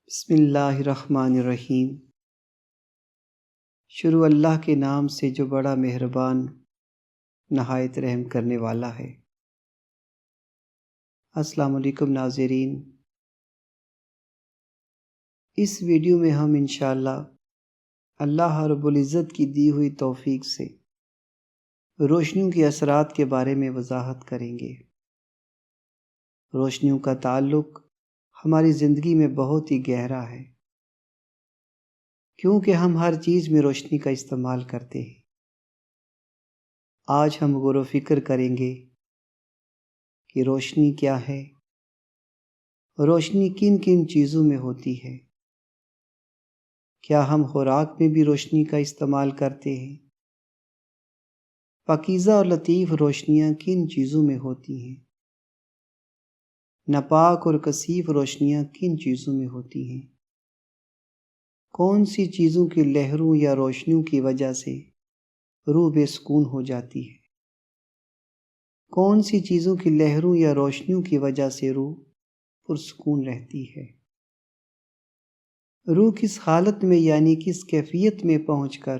بسم اللہ الرحمن الرحیم۔ شروع اللہ کے نام سے جو بڑا مہربان نہایت رحم کرنے والا ہے۔ السلام علیکم ناظرین، اس ویڈیو میں ہم انشاءاللہ اللہ رب العزت کی دی ہوئی توفیق سے روشنیوں کے اثرات کے بارے میں وضاحت کریں گے۔ روشنیوں کا تعلق ہماری زندگی میں بہت ہی گہرا ہے، کیونکہ ہم ہر چیز میں روشنی کا استعمال کرتے ہیں۔ آج ہم غور و فکر کریں گے کہ روشنی کیا ہے، روشنی کن کن چیزوں میں ہوتی ہے، کیا ہم خوراک میں بھی روشنی کا استعمال کرتے ہیں، پاکیزہ اور لطیف روشنیاں کن چیزوں میں ہوتی ہیں، ناپاک اور کثیف روشنیاں کن چیزوں میں ہوتی ہیں، کون سی چیزوں کی لہروں یا روشنیوں کی وجہ سے روح بے سکون ہو جاتی ہے، کون سی چیزوں کی لہروں یا روشنیوں کی وجہ سے روح پرسکون رہتی ہے۔ روح کس حالت میں یعنی کس کیفیت میں پہنچ کر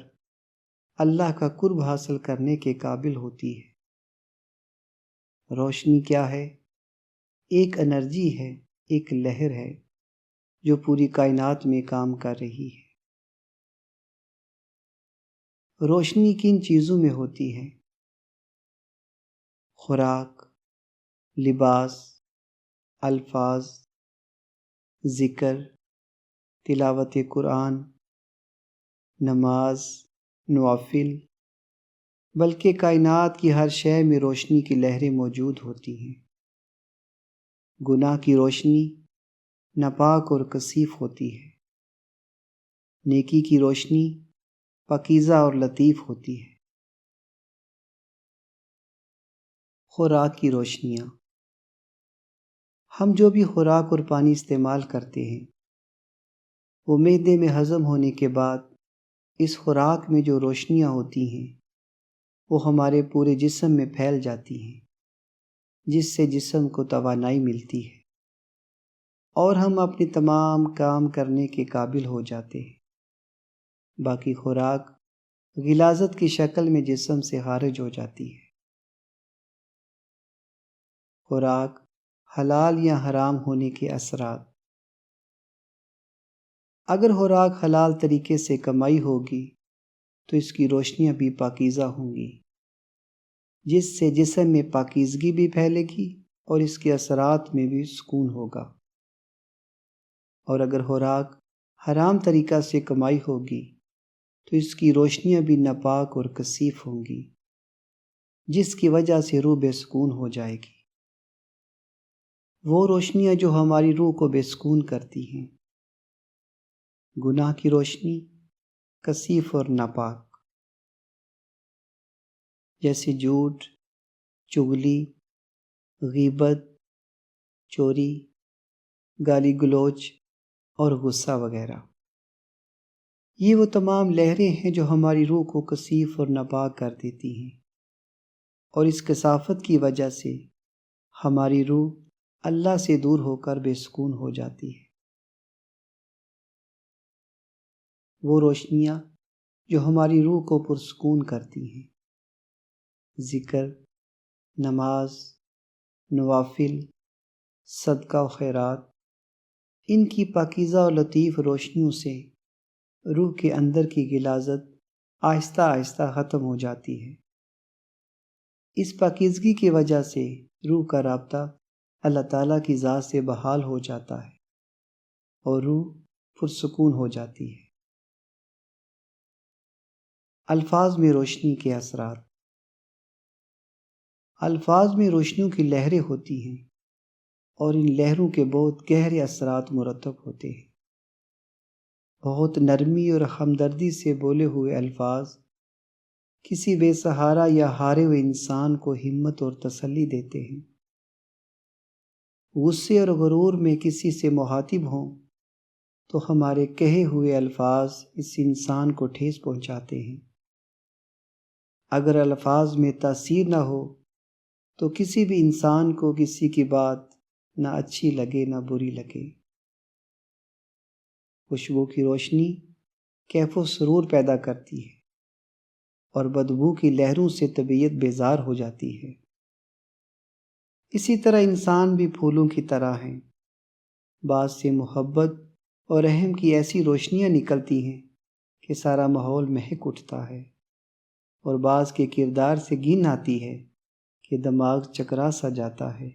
اللہ کا قرب حاصل کرنے کے قابل ہوتی ہے۔ روشنی کیا ہے؟ ایک انرجی ہے، ایک لہر ہے جو پوری کائنات میں کام کر رہی ہے۔ روشنی کن چیزوں میں ہوتی ہے؟ خوراک، لباس، الفاظ، ذکر، تلاوت قرآن، نماز، نوافل، بلکہ کائنات کی ہر شے میں روشنی کی لہریں موجود ہوتی ہیں۔ گناہ کی روشنی ناپاک اور کثیف ہوتی ہے، نیکی کی روشنی پاکیزہ اور لطیف ہوتی ہے۔ خوراک کی روشنیاں، ہم جو بھی خوراک اور پانی استعمال کرتے ہیں وہ معدے میں ہضم ہونے کے بعد اس خوراک میں جو روشنیاں ہوتی ہیں وہ ہمارے پورے جسم میں پھیل جاتی ہیں، جس سے جسم کو توانائی ملتی ہے اور ہم اپنے تمام کام کرنے کے قابل ہو جاتے ہیں۔ باقی خوراک غلاظت کی شکل میں جسم سے خارج ہو جاتی ہے۔ خوراک حلال یا حرام ہونے کے اثرات، اگر خوراک حلال طریقے سے کمائی ہوگی تو اس کی روشنیاں بھی پاکیزہ ہوں گی، جس سے جسم میں پاکیزگی بھی پھیلے گی اور اس کے اثرات میں بھی سکون ہوگا۔ اور اگر خوراک حرام طریقہ سے کمائی ہوگی تو اس کی روشنیاں بھی ناپاک اور کثیف ہوں گی، جس کی وجہ سے روح بے سکون ہو جائے گی۔ وہ روشنیاں جو ہماری روح کو بے سکون کرتی ہیں، گناہ کی روشنی کثیف اور ناپاک، جیسے جھوٹ، چغلی، غیبت، چوری، گالی گلوچ اور غصہ وغیرہ۔ یہ وہ تمام لہریں ہیں جو ہماری روح کو کثیف اور ناپاک کر دیتی ہیں، اور اس کثافت کی وجہ سے ہماری روح اللہ سے دور ہو کر بے سکون ہو جاتی ہے۔ وہ روشنیاں جو ہماری روح کو پرسکون کرتی ہیں، ذکر، نماز، نوافل، صدقہ و خیرات، ان کی پاکیزہ اور لطیف روشنیوں سے روح کے اندر کی غلاظت آہستہ آہستہ ختم ہو جاتی ہے۔ اس پاکیزگی کی وجہ سے روح کا رابطہ اللہ تعالیٰ کی ذات سے بحال ہو جاتا ہے اور روح پرسکون ہو جاتی ہے۔ الفاظ میں روشنی کے اثرات، الفاظ میں روشنیوں کی لہریں ہوتی ہیں اور ان لہروں کے بہت گہرے اثرات مرتب ہوتے ہیں۔ بہت نرمی اور ہمدردی سے بولے ہوئے الفاظ کسی بے سہارا یا ہارے ہوئے انسان کو ہمت اور تسلی دیتے ہیں۔ غصے اور غرور میں کسی سے مخاطب ہوں تو ہمارے کہے ہوئے الفاظ اس انسان کو ٹھیس پہنچاتے ہیں۔ اگر الفاظ میں تاثیر نہ ہو تو کسی بھی انسان کو کسی کی بات نہ اچھی لگے نہ بری لگے۔ خوشبو کی روشنی کیف و سرور پیدا کرتی ہے اور بدبو کی لہروں سے طبیعت بیزار ہو جاتی ہے۔ اسی طرح انسان بھی پھولوں کی طرح ہیں، بعض سے محبت اور رحم کی ایسی روشنیاں نکلتی ہیں کہ سارا ماحول مہک اٹھتا ہے، اور بعض کے کردار سے گن آتی ہے کہ دماغ چکرا سا جاتا ہے۔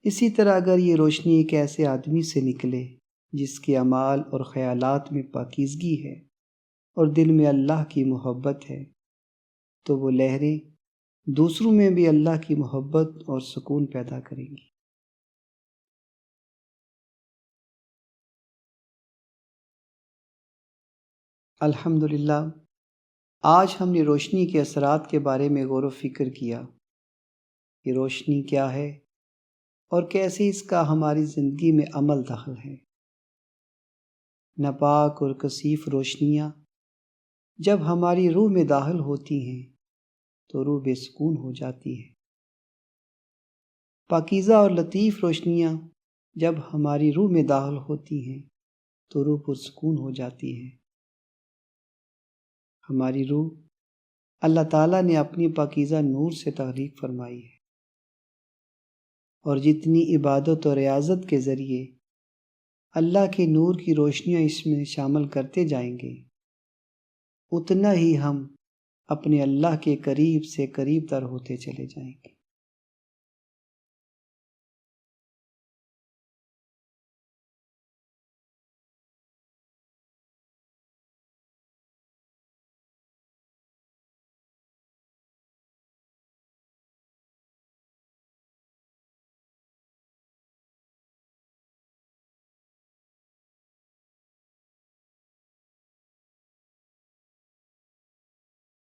اسی طرح اگر یہ روشنی ایک ایسے آدمی سے نکلے جس کے اعمال اور خیالات میں پاکیزگی ہے اور دل میں اللہ کی محبت ہے، تو وہ لہریں دوسروں میں بھی اللہ کی محبت اور سکون پیدا کریں گی۔ الحمدللہ، آج ہم نے روشنی کے اثرات کے بارے میں غور و فکر کیا کہ روشنی کیا ہے اور کیسے اس کا ہماری زندگی میں عمل دخل ہے۔ ناپاک اور کثیف روشنیاں جب ہماری روح میں داخل ہوتی ہیں تو روح بے سکون ہو جاتی ہے۔ پاکیزہ اور لطیف روشنیاں جب ہماری روح میں داخل ہوتی ہیں تو روح پرسکون ہو جاتی ہے۔ ہماری روح اللہ تعالیٰ نے اپنی پاکیزہ نور سے تخلیق فرمائی ہے، اور جتنی عبادت اور ریاضت کے ذریعے اللہ کے نور کی روشنیاں اس میں شامل کرتے جائیں گے، اتنا ہی ہم اپنے اللہ کے قریب سے قریب تر ہوتے چلے جائیں گے۔